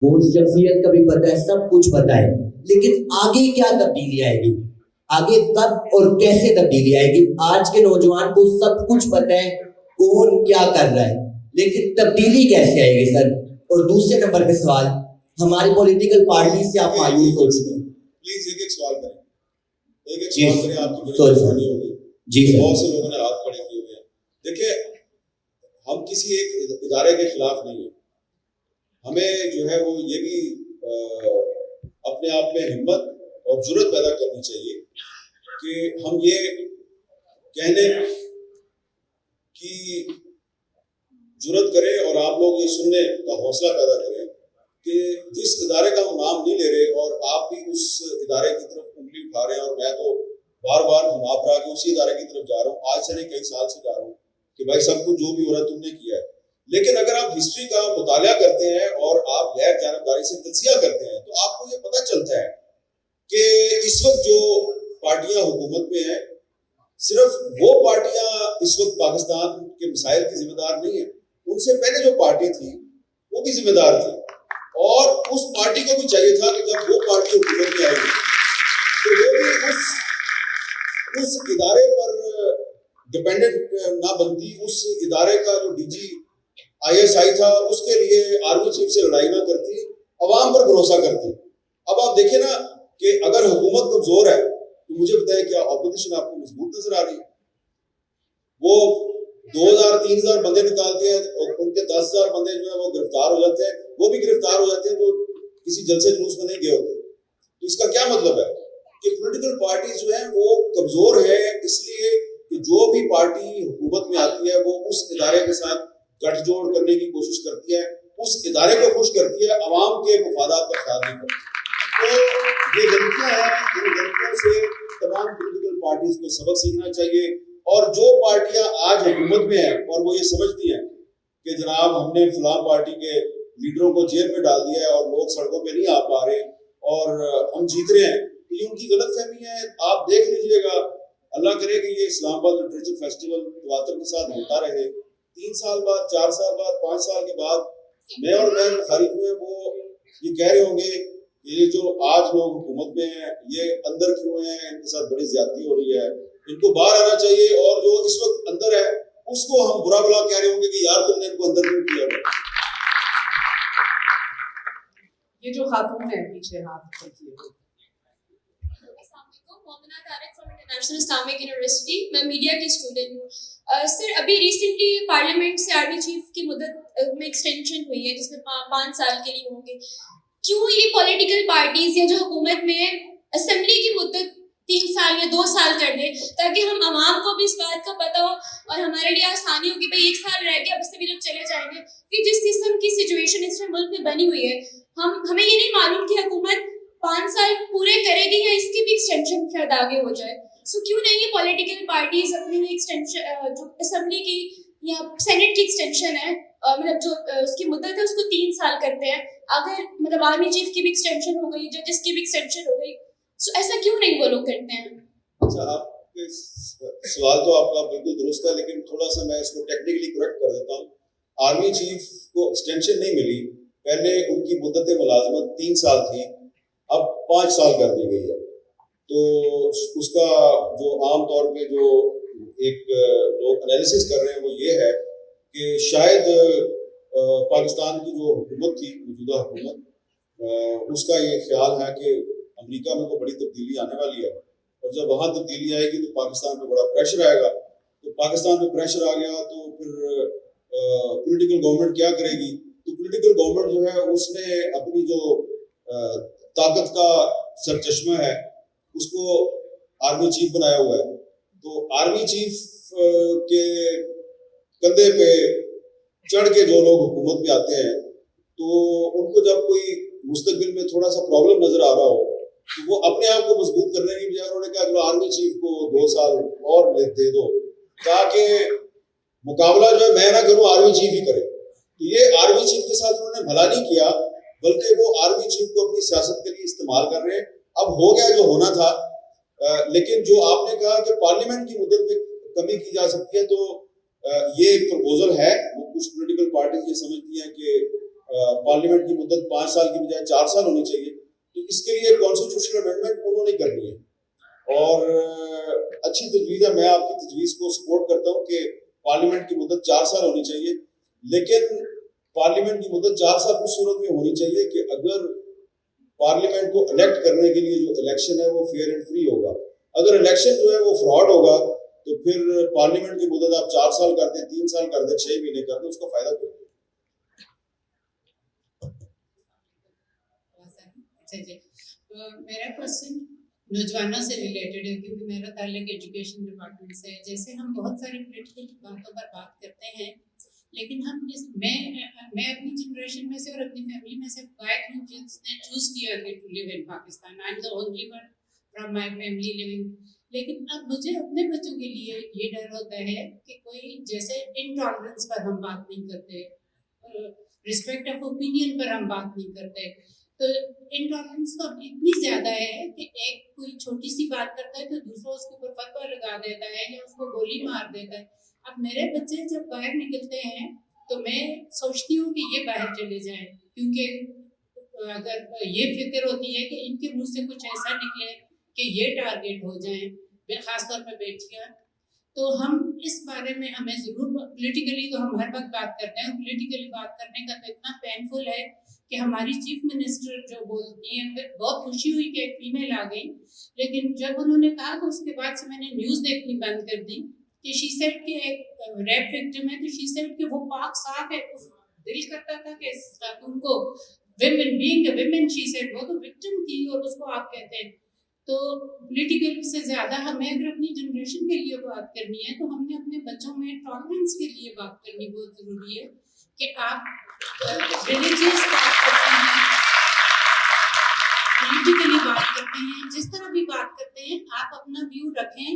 وہ شخصیت کا بھی پتہ ہے, سب کچھ پتہ ہے, لیکن آگے کیا تبدیلی آئے گی, آگے کب اور کیسے تبدیلی آئے گی. آج کے نوجوان کو سب کچھ پتہ ہے کون کیا کر رہا ہے, لیکن تبدیلی کیسے آئے گی سر. اور دوسرے نمبر پہ سوال, ہماری پولیٹیکل پارٹی سے آپ مایوس ہو چکے ہیں. پلیز ایک سوال کریں, ایک سوال کریں, آپ کی بڑی مہربانی ہوگی. جی سر. بہت سے لوگوں نے ہاتھ کھڑے کیے ہوئے ہیں. دیکھیں, ہم کسی ایک ادارے کے خلاف نہیں ہیں, ہمیں جو ہے وہ یہ بھی اپنے آپ میں ہمت اور جرأت پیدا کرنی چاہیے کہ ہم یہ کہنے کی جرأت کریں اور آپ لوگ یہ سننے کا حوصلہ پیدا کریں کہ جس ادارے کا ہم نام نہیں لے رہے اور آپ بھی اس ادارے کی طرف انگلی اٹھا رہے ہیں, اور میں تو بار بار گھما پھرا کے اسی ادارے کی طرف جا رہا ہوں, آج سے نہیں کئی سال سے جا رہا ہوں کہ بھائی سب کچھ جو بھی ہو رہا ہے تم نے کیا ہے. لیکن اگر آپ ہسٹری کا مطالعہ کرتے ہیں اور آپ غیر جانبداری سے تجزیہ کرتے ہیں تو آپ کو یہ پتہ چلتا ہے کہ اس وقت جو پارٹیاں حکومت میں ہیں, صرف وہ پارٹیاں اس وقت پاکستان کے مسائل کی ذمہ دار نہیں ہیں, ان سے پہلے جو پارٹی تھی وہ بھی ذمہ دار تھی, اور اس پارٹی کو بھی چاہیے تھا کہ جب وہ پارٹی حکومت میں آئے گی تو وہ بھی اس ادارے پر ڈپینڈنٹ نہ بنتی, اس ادارے کا جو ڈی جی ISI تھا اس کے لیے آرمی چیف سے لڑائی نہ کرتی, عوام پر بھروسہ کرتی. اب آپ دیکھیں نا کہ اگر حکومت کمزور ہے تو مجھے بتائیں کیا اپوزیشن آپ کو مضبوط نظر آ رہی ہے؟ وہ 2000-3000 بندے نکالتے ہیں اور ان کے 10,000 بندے جو ہیں وہ گرفتار ہو جاتے ہیں, وہ بھی گرفتار ہو جاتے ہیں جو کسی جلسے جلوس میں نہیں گئے ہوتے. تو اس کا کیا مطلب ہے کہ پولیٹیکل پارٹیز جو ہیں وہ کمزور ہے, اس لیے کہ جو بھی پارٹی حکومت میں آتی ہے وہ اس ادارے کے ساتھ گٹھ جوڑ کرنے کی کوشش کرتی ہے, اس ادارے کو خوش کرتی ہے, عوام کے مفادات کا خیال نہیں کرتی. تو یہ غلطیاں ہیں, ان غلطیوں سے تمام پولیٹیکل پارٹیز کو سبق سیکھنا چاہیے. اور جو پارٹیاں آج حکومت میں ہیں اور وہ یہ سمجھتی ہیں کہ جناب ہم نے فلاں پارٹی کے لیڈروں کو جیل میں ڈال دیا ہے اور لوگ سڑکوں پہ نہیں آ پا رہے اور ہم جیت رہے ہیں, تو یہ ان کی غلط فہمی ہے. آپ دیکھ لیجئے گا, اللہ کرے کہ یہ اسلام آباد لٹریچر فیسٹیول تواتر کے ساتھ ہوتا رہے, 3 سال بعد, 4 سال بعد, 5 سال کے بعد میں اور بہن خارج میں وہ یہ کہہ رہے ہوں گے کہ یہ جو آج لوگ حکومت میں ہیں یہ اندر کیوں ہیں, ان کے ساتھ بڑی زیادتی ہو رہی ہے, ان کو باہر آنا چاہیے. اور جو اس وقت اندر ہے اس کو ہم برا بلا کہہ رہے ہوں گے کہ یار تم نے ان کو اندر کیوں کیا. یہ جو خاتون ہے پیچھے ہاتھ کیے انٹرنیشنل اسلامک یونیورسٹی, میں میڈیا کی اسٹوڈنٹ ہوں. سر ابھی ریسنٹلی پارلیمنٹ سے آرمی چیف کی مدت میں ایکسٹینشن ہوئی ہے جس میں 5 سال کے لیے ہوں گے. کیوں یہ پولیٹیکل پارٹیز یا جو حکومت میں اسمبلی کی مدت 3 سال یا 2 سال کر دے تاکہ ہم عوام کو بھی اس بات کا پتہ ہو اور ہمارے لیے آسانی ہو کہ بھائی 1 سال رہ گیا اب اس سے بھی لوگ چلے جائیں گے. کہ جس قسم کی سچویشن اس میں ملک میں بنی ہوئی ہے, ہمیں یہ نہیں معلوم کہ حکومت 5 سال پورے کرے گی یا اس کی بھی ایکسٹینشن شاید آگے ہو جائے. سو کیوں نہیں یہ پولیٹیکل پارٹیز اپنی ایکسٹینشن جو اسمبلی کی یا سینٹ کی ایکسٹینشن ہے مطلب جو اس کی مدت ہے اس کو 3 سال کرتے ہیں, اگر مطلب آرمی چیف کی بھی ایکسٹینشن ہو گئی, ججز کی بھی ایکسٹینشن ہو گئی, سو ایسا کیوں نہیں وہ لوگ کرتے ہیں؟ اچھا, آپ کے سوال تو آپ کا بالکل درست ہے, لیکن تھوڑا سا میں اس کو ٹیکنیکلی کریکٹ کر دیتا ہوں. آرمی چیف کو ایکسٹینشن نہیں ملی, پہلے ان کی مدت ملازمت 3 سال تھی, اب 5 سال کر دی گئی ہے. تو اس کا جو عام طور پہ جو ایک لوگ انالیسس کر رہے ہیں وہ یہ ہے کہ شاید پاکستان کی جو حکومت تھی, موجودہ حکومت, اس کا یہ خیال ہے کہ امریکہ میں کوئی بڑی تبدیلی آنے والی ہے, اور جب وہاں تبدیلی آئے گی تو پاکستان پہ بڑا پریشر آئے گا. تو پاکستان پہ پریشر آ گیا تو پھر پولیٹیکل گورنمنٹ کیا کرے گی؟ تو پولیٹیکل گورنمنٹ جو ہے اس نے اپنی جو طاقت کا سرچشمہ ہے اس کو آرمی چیف بنایا ہوا ہے. تو آرمی چیف کے کندھے پہ چڑھ کے جو لوگ حکومت میں آتے ہیں تو ان کو جب کوئی مستقبل میں تھوڑا سا پرابلم نظر آ رہا ہو تو وہ اپنے آپ کو مضبوط کرنے کی بجائے انہوں نے کہا چلو آرمی چیف کو 2 سال اور دے دو تاکہ مقابلہ جو ہے میں نہ کروں, آرمی چیف ہی کرے. تو یہ آرمی چیف کے ساتھ انہوں نے بھلا نہیں کیا, بلکہ وہ آرمی چیف کو اپنی سیاست کے لیے استعمال کر رہے ہیں. اب ہو گیا جو ہونا تھا, لیکن جو آپ نے کہا کہ پارلیمنٹ کی مدت میں کمی کی جا سکتی ہے, تو یہ ایک پروپوزل ہے. کچھ پولیٹیکل پارٹیز یہ سمجھتی ہیں کہ پارلیمنٹ کی مدت 5 سال کی بجائے 4 سال ہونی چاہیے. تو اس کے لیے کانسٹیٹیوشنل امینڈمنٹ انہوں نے کرنی ہے اور اچھی تجویز ہے. میں آپ کی تجویز کو سپورٹ کرتا ہوں کہ پارلیمنٹ کی مدت 4 سال ہونی چاہیے, لیکن پارلیمنٹ کی مدت 4 سال اس صورت میں ہونی چاہیے کہ اگر پارلیمنٹ کو الیکٹ کرنے کے لیے جو الیکشن ہے وہ فیئر اینڈ فری ہوگا. اگر الیکشن جو ہے وہ فراڈ ہوگا تو پھر پارلیمنٹ کی مدت آپ 4 سال کر دیں, 3 سال کر دیں, 6 مہینے کر دیں, اس کا فائدہ کوئی نہیں. اچھا جی, میرا کوشچن نوجوانوں سے ریلیٹڈ ہے کیونکہ میرا تعلق ایجوکیشن ڈپارٹمنٹ سے ہے. جیسے ہم بہت سارے پولیٹیکل باتوں پر بات کرتے ہیں, لیکن ہم میں اپنی جنریشن میں سے اور اپنی فیملی میں سے واحد ہوں جس نے چوز کیا کہ to leave in Pakistan. I am the only one from my family living. لیکن اب مجھے اپنے بچوں کے لیے یہ ڈر ہوتا ہے کہ کوئی جیسے انٹالرنس پر ہم بات نہیں کرتے, رسپیکٹ آف اوپینین پر ہم بات نہیں کرتے, تو انٹالرنس تو اب اتنی زیادہ ہے کہ ایک کوئی چھوٹی سی بات کرتا ہے تو دوسرا اس کے اوپر فتویٰ لگا دیتا ہے یا اس کو گولی مار دیتا ہے. اب میرے بچے جب باہر نکلتے ہیں تو میں سوچتی ہوں کہ یہ باہر چلے جائیں, کیونکہ اگر یہ فکر ہوتی ہے کہ ان کے منہ سے کچھ ایسا نکلے کہ یہ ٹارگیٹ ہو جائیں, خاص طور پہ بیٹیاں. تو ہم اس بارے میں ہمیں ضرور پولیٹیکلی تو ہم ہر وقت بات کرتے ہیں, پولیٹیکلی بات کرنے کا تو اتنا پینفل ہے کہ ہماری چیف منسٹر جو بولتی ہیں بہت خوشی ہوئی کہ ایک فیمیل آ گئی, لیکن جب انہوں نے کہا تو اس کے بعد سے میں نے نیوز دیکھنی بند کر دی کہ شی سیڈ کہ ایک ریپ وکٹم ہے تو شی سیڈ کہ وہ پاک صاف ہے. دل کرتا تھا کہ ان کو women being a women she said وہ تو وکٹم تھی اور اس کو آپ کہتے ہیں. تو پولیٹیکل سے زیادہ ہمیں اگر اپنی جنریشن کے لیے بات کرنی ہے تو ہم نے اپنے بچوں میں ٹالرنس کے لیے بات کرنی بہت ضروری ہے کہ آپ ریلیجیس بات کرتے ہیں, پولیٹیکلی بات کرتے ہیں, جس طرح بھی بات کرتے ہیں آپ اپنا ویو رکھیں,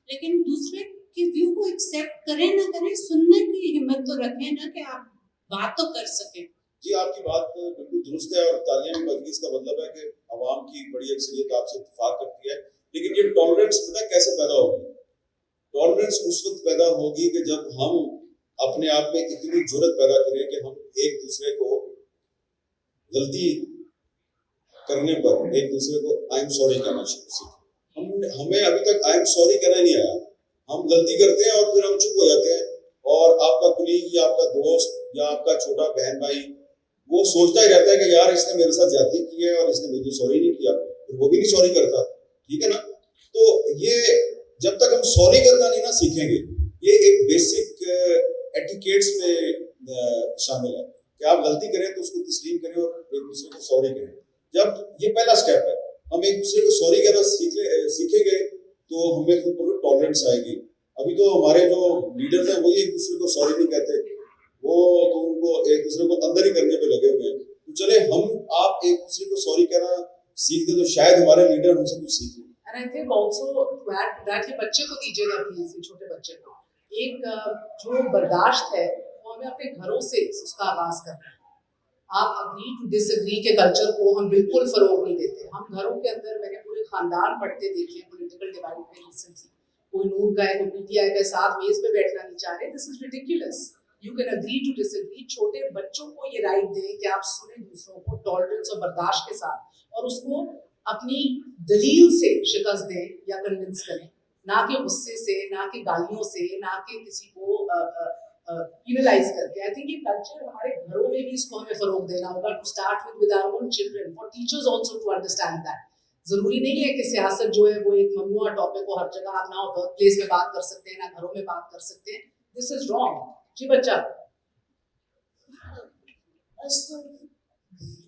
لیکن دوسرے کے ویو کو ایکسیپٹ کریں نہ کریں, سننے کی ہمت تو رکھیں نا کہ آپ بات تو کر سکیں. جی آپ کی بات بالکل درست ہے اور تعلیمی مجلس کا مطلب ہے کہ عوام کی بڑی اکثریت آپ سے اتفاق کرتی ہے, لیکن یہ ٹالرنس پتہ کیسے پیدا ہوگی؟ ٹالرنس اس وقت پیدا ہوگی کہ جب ہم اپنے آپ میں اتنی جرت پیدا کریں کہ ہم ایک دوسرے کو غلطی کرنے پر ایک دوسرے کو آئی ایم سوری کہنا سیکھیں. ہمیں ابھی تک آئی ایم سوری کہنا نہیں آیا, ہم غلطی کرتے ہیں اور پھر ہم چپ ہو جاتے ہیں, اور آپ کا کلیگ یا آپ کا دوست یا آپ کا چھوٹا بہن بھائی وہ سوچتا ہی رہتا ہے کہ یار اس نے میرے ساتھ زیادتی کی ہے اور اس نے مجھے سوری نہیں کیا, پھر وہ بھی نہیں سوری کرتا. ٹھیک ہے نا, تو یہ جب تک ہم سوری کرنا نہیں نا سیکھیں گے, یہ ایک بیسک ایٹیکیٹس میں شامل ہے کہ آپ غلطی کریں تو اس کو تسلیم کریں اور ایک دوسرے کو سوری کریں. جب یہ پہلا اسٹیپ ہے, ہم ایک دوسرے کو سوری کہنا سیکھیں گے تو ہمیں خود بخود ٹالرنس آئے گی. ابھی تو ہمارے جو لیڈرز ہیں وہی ایک دوسرے کو سوری نہیں کہتے, وہ تو ان کو ایک دوسرے کو اندر ہی کرنے پہ لگے ہوئے ہیں. تو چلے ہم آپ ایک دوسرے کو سوری کہنا سیکھ دیں تو شاید ہمارے لیڈر ہم سے کچھ سیکھ لیں. And I think also to add to that, یہ بچے کو دیجیے گا پلیز, چھوٹے بچے کو ایک جو برداشت ہے وہ ہمیں اپنے گھروں سے اس کا آغاز کرنا ہے. آپ اگری ٹو ڈس اگری کے کلچر کو ہم بالکل فروغ نہیں دیتے. ہم گھروں کے اندر میں نے پورے خاندان پڑھتے دیکھے پولیٹیکل ڈیبیٹ میں ریسنٹلی, کوئی نون کا ہے کوئی پی ٹی آئی کا, ساتھ میز پہ بیٹھنا نہیں چاہ رہے. This is ridiculous. You can agree to disagree. چھوٹے بچوں کو یہ رائٹ دیں کہ آپ سنیں دوسروں کو ٹالرنس اور برداشت کے ساتھ, اور اس کو اپنی دلیل سے شکست دیں یا کنونس کریں, نہ کہ غصے سے, نہ کہ گالیوں سے, نہ کہ کسی کو ایونلائز کر کے. آئی تھنک یہ کلچر ہمارے گھروں میں بھی اس کو ہمیں فروغ دینا ہوگا, to start with our own children, for teachers also to understand that. ضروری نہیں ہے کہ سیاست جو ہے وہ ایک ممنوع ٹاپک ہو, ہر جگہ آپ نہ ورک پلیس میں بات کر سکتے ہیں, نہ گھروں میں بات کر سکتے ہیں. دس از رانگ. جی بچہ.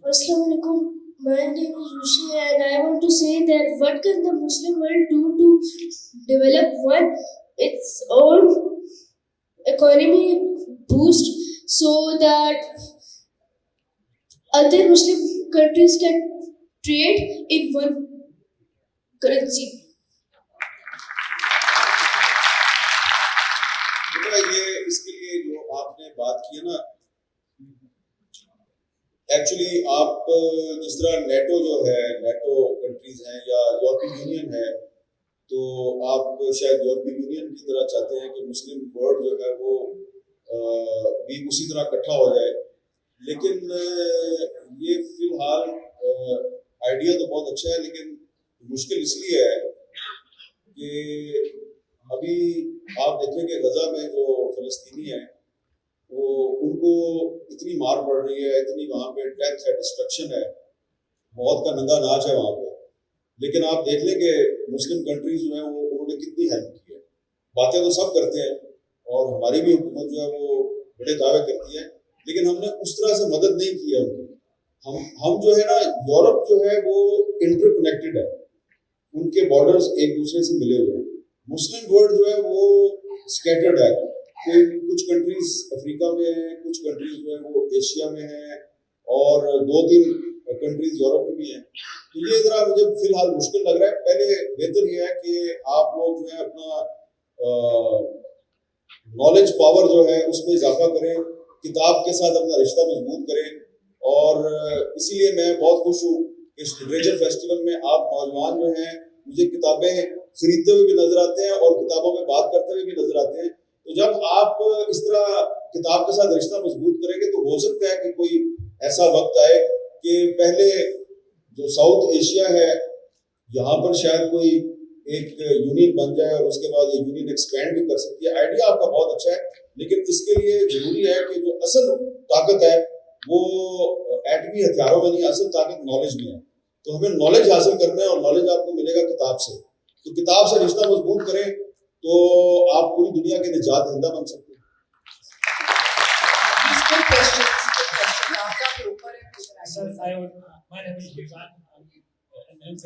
Assalamu alaikum. My name is Rishi and I want to say that what can the Muslim world do to develop its own economy boost so that other Muslim countries can trade in one currency? یہ اس کے لیے جو آپ نے بات کی ہے نا, ایکچولی آپ جس طرح نیٹو جو ہے, نیٹو کنٹریز ہیں یا یورپین یونین ہے, تو آپ شاید یورپین یونین کی طرح چاہتے ہیں کہ مسلم ورلڈ جو ہے وہ بھی اسی طرح اکٹھا ہو جائے. لیکن یہ فی الحال آئیڈیا تو بہت اچھا ہے، لیکن مشکل اس لیے ہے کہ ابھی آپ دیکھیں کہ غزہ میں جو فلسطینی ہیں وہ ان کو اتنی مار پڑ رہی ہے، اتنی وہاں پہ ڈیتھ ہے، ڈسٹرکشن ہے، موت کا ننگا ناچ ہے وہاں پہ، لیکن آپ دیکھ لیں کہ مسلم کنٹریز جو ہیں وہ انہوں نے کتنی ہیلپ کی ہے. باتیں تو سب کرتے ہیں اور ہماری بھی حکومت جو ہے وہ بڑے دعوے کرتی ہے، لیکن ہم نے اس طرح سے مدد نہیں کی ہے ان کی. ہم جو ہے نا، یورپ جو ہے وہ انٹر کنیکٹڈ ہے، ان کے بارڈرز ایک دوسرے سے ملے ہوئے ہیں. مسلم ورلڈ جو ہے وہ اسکیٹرڈ ہے، کچھ کنٹریز افریقہ میں ہیں، کچھ کنٹریز جو ہے وہ ایشیا میں ہیں، اور 2-3 کنٹریز یورپ میں بھی ہیں. تو یہ ذرا مجھے فی الحال مشکل لگ رہا ہے. پہلے بہتر یہ ہے کہ آپ لوگ جو ہے اپنا نالج پاور جو ہے اس میں اضافہ کریں، کتاب کے ساتھ اپنا رشتہ مضبوط کریں. اور اسی لیے میں بہت خوش ہوں کہ اس لٹریچر فیسٹیول میں آپ نوجوان جو ہیں مجھے کتابیں خریدتے ہوئے بھی نظر آتے ہیں اور کتابوں میں بات کرتے ہوئے بھی نظر آتے ہیں. تو جب آپ اس طرح کتاب کے ساتھ رشتہ مضبوط کریں گے تو ہو سکتا ہے کہ کوئی ایسا وقت آئے کہ پہلے جو ساؤتھ ایشیا ہے یہاں پر شاید کوئی ایک یونین بن جائے اور اس کے بعد یہ یونین ایکسپینڈ بھی کر سکتی ہے. آئیڈیا آپ کا بہت اچھا ہے، لیکن اس کے لیے ضروری ہے کہ جو اصل طاقت ہے وہ ایٹمی ہتھیاروں میں نہیں، اصل طاقت نالج میں ہے. تو ہمیں نالج حاصل کرنا ہے اور نالج آپ کو ملے گا کتاب سے. تو کتاب سے رشتہ مضبوط کریں تو آپ پوری دنیا کے نجات دہندہ بن سکتے ہیں. آپ کا اوپر ہے. Sir, my name is Hifan. I'm